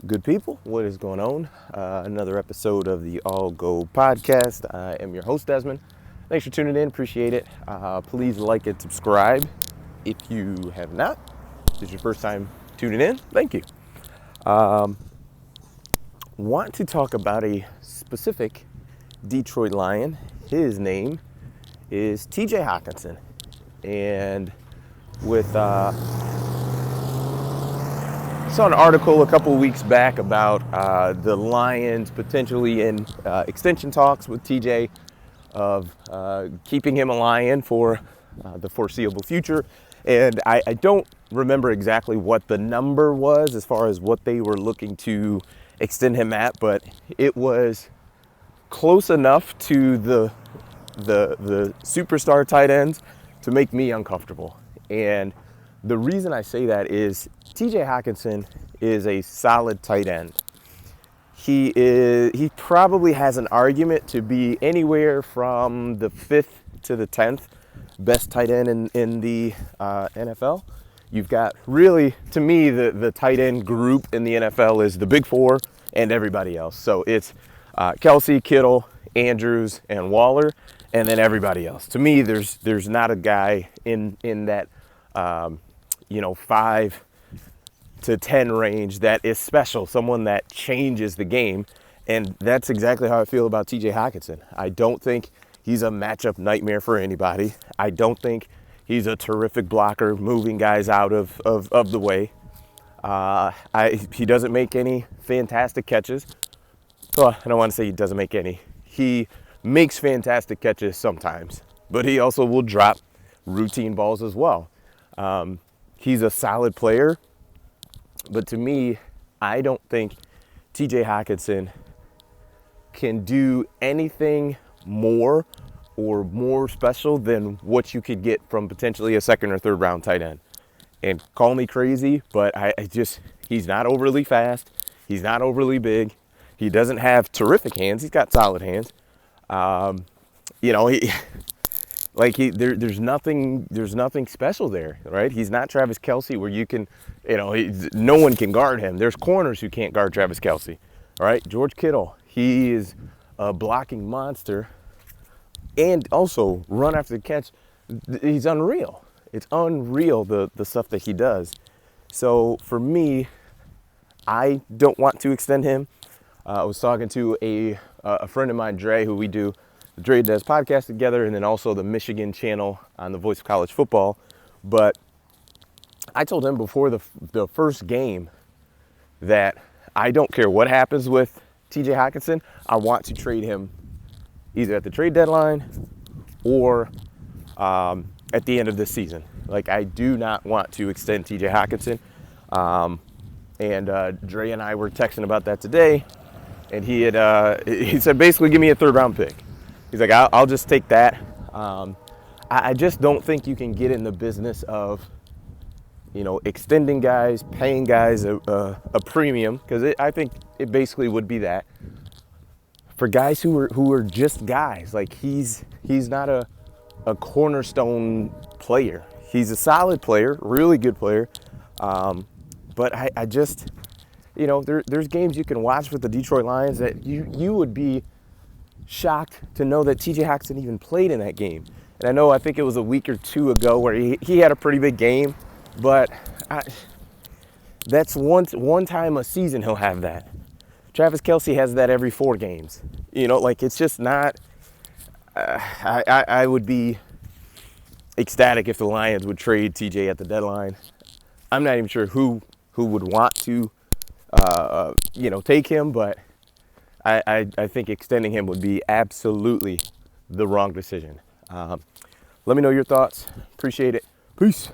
Good people, what is going on? Another episode of the All Go podcast. I am your host, Desmond. Thanks for tuning in. Appreciate it. Please like and subscribe if you have not. If this is your first time tuning in, thank you. Want to talk about a specific Detroit Lion. His name is TJ Hockenson. And with saw an article a couple weeks back about the Lions potentially in extension talks with TJ of keeping him a Lion for the foreseeable future. And I don't remember exactly what the number was as far as what they were looking to extend him at, but it was close enough to the superstar tight ends to make me uncomfortable. And the reason I say that is TJ Hockenson is a solid tight end. He probably has an argument to be anywhere from the 5th to the 10th best tight end in the NFL. You've got really, to me, the tight end group in the NFL is the big four and everybody else. So it's Kelsey, Kittle, Andrews, and Waller, and then everybody else. To me, there's not a guy in that 5 to 10 range that is special, someone that changes the game. And that's exactly how I feel about TJ Hockenson. I don't think he's a matchup nightmare for anybody. I don't think he's a terrific blocker, moving guys out of the way. He doesn't make any fantastic catches. Well, I don't want to say he doesn't make any. He makes fantastic catches sometimes, but he also will drop routine balls as well. He's a solid player, but to me, I don't think TJ Hockenson can do anything more or more special than what you could get from potentially a second or third round tight end. And call me crazy, but he's not overly fast. He's not overly big. He doesn't have terrific hands. He's got solid hands. There's nothing special there, right? He's not Travis Kelce where you can, no one can guard him. There's corners who can't guard Travis Kelce, all right? George Kittle, he is a blocking monster and also run after the catch. He's unreal. It's unreal, the stuff that he does. So for me, I don't want to extend him. I was talking to a friend of mine, Dre, who we do the Dre Des podcast together, and then also the Michigan channel on the Voice of College Football. But I told him before the first game that I don't care what happens with TJ Hockenson. I want to trade him either at the trade deadline or at the end of this season. Like, I do not want to extend TJ Hockenson. And Dre and I were texting about that today, and he said, basically, give me a third round pick. He's like, I'll just take that. I just don't think you can get in the business of, extending guys, paying guys a premium, because I think it basically would be that for guys who are just guys. Like, he's not a cornerstone player. He's a solid player, really good player. But I just, there's games you can watch with the Detroit Lions that you would be shocked to know that TJ Hockenson even played in that game. And I think it was a week or two ago where he had a pretty big game, but that's one time a season he'll have that. Travis Kelce has that every 4 games. It's just not, I would be ecstatic if the Lions would trade TJ at the deadline. I'm not even sure who would want to, take him, but I think extending him would be absolutely the wrong decision. Let me know your thoughts. Appreciate it. Peace.